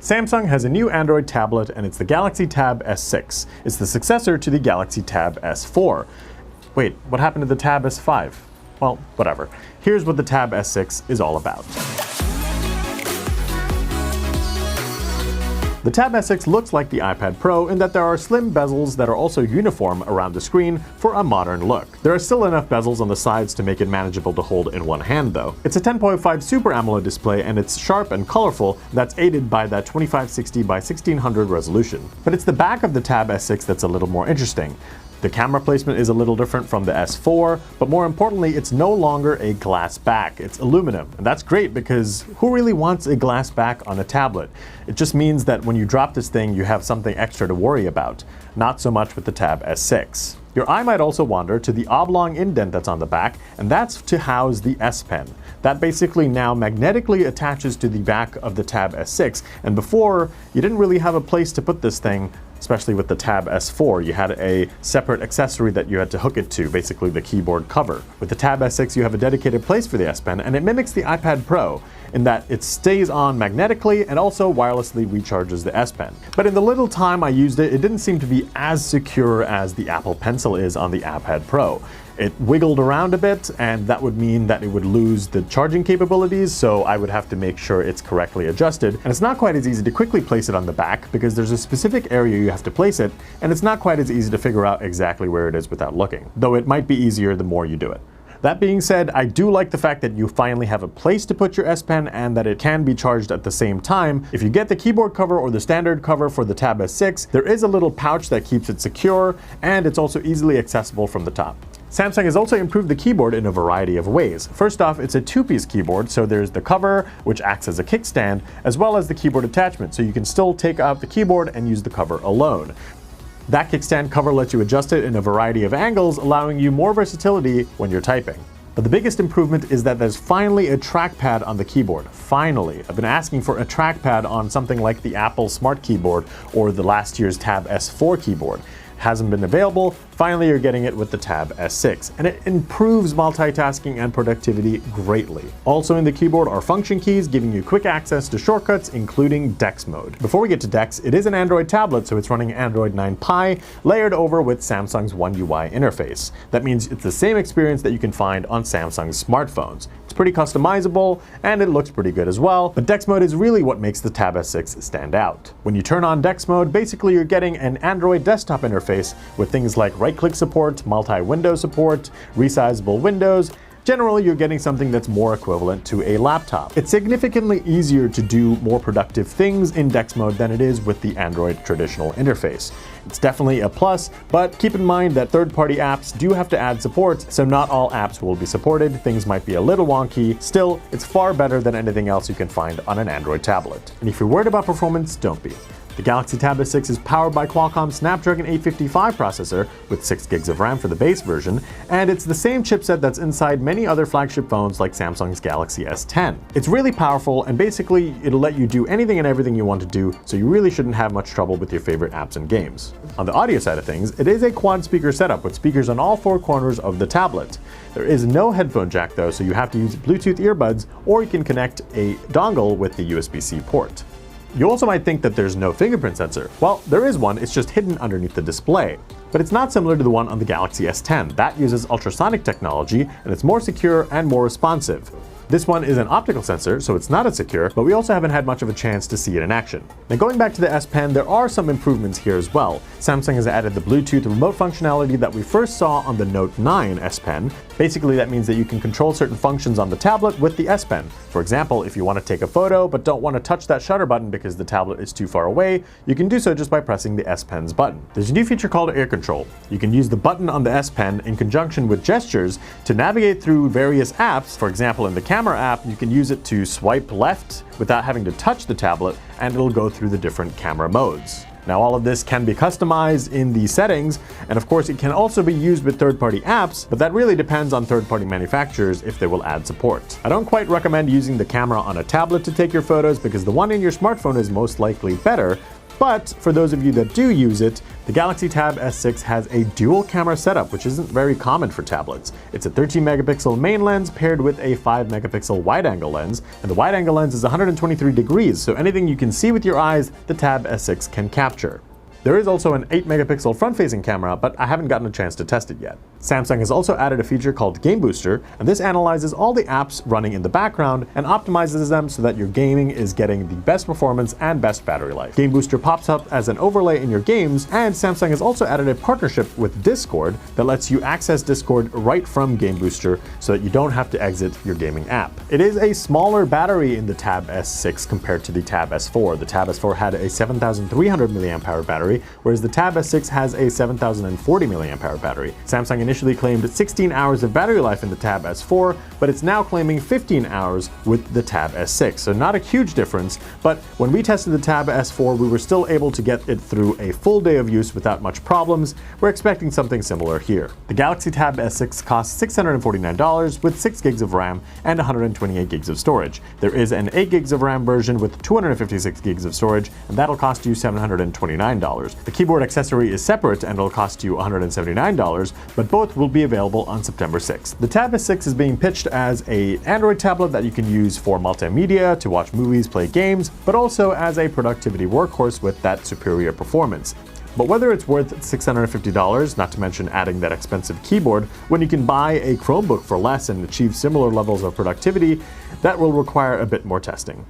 Samsung has a new Android tablet, and it's the Galaxy Tab S6. It's the successor to the Galaxy Tab S4. Wait, what happened to the Tab S5? Well, whatever. Here's what the Tab S6 is all about. The Tab S6 looks like the iPad Pro in that there are slim bezels that are also uniform around the screen for a modern look. There are still enough bezels on the sides to make it manageable to hold in one hand though. It's a 10.5 Super AMOLED display and it's sharp and colorful, that's aided by that 2560 by 1600 resolution. But it's the back of the Tab S6 that's a little more interesting. The camera placement is a little different from the S4, but more importantly, it's no longer a glass back, it's aluminum. And that's great because who really wants a glass back on a tablet? It just means that when you drop this thing, you have something extra to worry about. Not so much with the Tab S6. Your eye might also wander to the oblong indent that's on the back, and that's to house the SPen. That basically now magnetically attaches to the back of the Tab S6, and before, you didn't really have a place to put this thing, especially with the Tab S4. You had a separate accessory that you had to hook it to, basically the keyboard cover. With the Tab S6, you have a dedicated place for the SPen, and it mimics the iPad Pro in that it stays on magnetically and also wirelessly recharges the SPen. But in the little time I used it, it didn't seem to be as secure as the Apple Pencil is on the iPad Pro. It wiggled around a bit, and that would mean that it would lose the charging capabilities, so I would have to make sure it's correctly adjusted. And it's not quite as easy to quickly place it on the back because there's a specific area you have to place it, and it's not quite as easy to figure out exactly where it is without looking, though it might be easier the more you do it. That being said, I do like the fact that you finally have a place to put your SPen and that it can be charged at the same time. If you get the keyboard cover or the standard cover for the Tab S6, there is a little pouch that keeps it secure, and it's also easily accessible from the top. Samsung has also improved the keyboard in a variety of ways. First off, it's a two-piece keyboard, so there's the cover, which acts as a kickstand, as well as the keyboard attachment, so you can still take out the keyboard and use the cover alone. That kickstand cover lets you adjust it in a variety of angles, allowing you more versatility when you're typing. But the biggest improvement is that there's finally a trackpad on the keyboard. Finally. I've been asking for a trackpad on something like the Apple Smart Keyboard or the last year's Tab S4 keyboard. Hasn't been available. Finally, you're getting it with the Tab S6, and it improves multitasking and productivity greatly. Also in the keyboard are function keys, giving you quick access to shortcuts, including DeX mode. Before we get to DeX, it is an Android tablet, so it's running Android 9 Pie, layered over with Samsung's One UI interface. That means it's the same experience that you can find on Samsung's smartphones. It's pretty customizable, and it looks pretty good as well, but DeX mode is really what makes the Tab S6 stand out. When you turn on DeX mode, basically you're getting an Android desktop interface with things like right-click support, multi-window support, resizable windows. Generally, you're getting something that's more equivalent to a laptop. It's significantly easier to do more productive things in DeX mode than it is with the Android traditional interface. It's definitely a plus, but keep in mind that third-party apps do have to add support, so not all apps will be supported. Things might be a little wonky. Still, it's far better than anything else you can find on an Android tablet. And if you're worried about performance, don't be. The Galaxy Tab S6 is powered by Qualcomm's Snapdragon 855 processor with 6 gigs of RAM for the base version, and it's the same chipset that's inside many other flagship phones like Samsung's Galaxy S10. It's really powerful, and basically it'll let you do anything and everything you want to do, so you really shouldn't have much trouble with your favorite apps and games. On the audio side of things, it is a quad speaker setup with speakers on all four corners of the tablet. There is no headphone jack though, so you have to use Bluetooth earbuds, or you can connect a dongle with the USB-C port. You also might think that there's no fingerprint sensor. Well, there is one, it's just hidden underneath the display. But it's not similar to the one on the Galaxy S10. That uses ultrasonic technology, and it's more secure and more responsive. This one is an optical sensor, so it's not as secure, but we also haven't had much of a chance to see it in action. Now going back to the SPen, there are some improvements here as well. Samsung has added the Bluetooth remote functionality that we first saw on the Note 9 SPen. Basically, that means that you can control certain functions on the tablet with the SPen. For example, if you want to take a photo but don't want to touch that shutter button because the tablet is too far away, you can do so just by pressing the SPen's button. There's a new feature called Air Control. You can use the button on the SPen in conjunction with gestures to navigate through various apps. For example, in the camera app, you can use it to swipe left without having to touch the tablet, and it'll go through the different camera modes. Now all of this can be customized in the settings, and of course it can also be used with third-party apps, but that really depends on third-party manufacturers if they will add support. I don't quite recommend using the camera on a tablet to take your photos because the one in your smartphone is most likely better, But for those of you that do use it, the Galaxy Tab S6 has a dual camera setup, which isn't very common for tablets. It's a 13 megapixel main lens paired with a 5 megapixel wide-angle lens, and the wide-angle lens is 123 degrees, so anything you can see with your eyes, the Tab S6 can capture. There is also an 8 megapixel front-facing camera, but I haven't gotten a chance to test it yet. Samsung has also added a feature called Game Booster, and this analyzes all the apps running in the background and optimizes them so that your gaming is getting the best performance and best battery life. Game Booster pops up as an overlay in your games, and Samsung has also added a partnership with Discord that lets you access Discord right from Game Booster so that you don't have to exit your gaming app. It is a smaller battery in the Tab S6 compared to the Tab S4. The Tab S4 had a 7,300 mAh battery, whereas the Tab S6 has a 7,040 mAh battery. Samsung initially claimed 16 hours of battery life in the Tab S4, but it's now claiming 15 hours with the Tab S6, so not a huge difference, but when we tested the Tab S4, we were still able to get it through a full day of use without much problems. We're expecting something similar here. The Galaxy Tab S6 costs $649 with 6 gigs of RAM and 128 gigs of storage. There is an 8 gigs of RAM version with 256 gigs of storage, and that'll cost you $729. The keyboard accessory is separate and it'll cost you $179, but both will be available on September 6th. The Tab S6 is being pitched as an Android tablet that you can use for multimedia, to watch movies, play games, but also as a productivity workhorse with that superior performance. But whether it's worth $650, not to mention adding that expensive keyboard, when you can buy a Chromebook for less and achieve similar levels of productivity, that will require a bit more testing.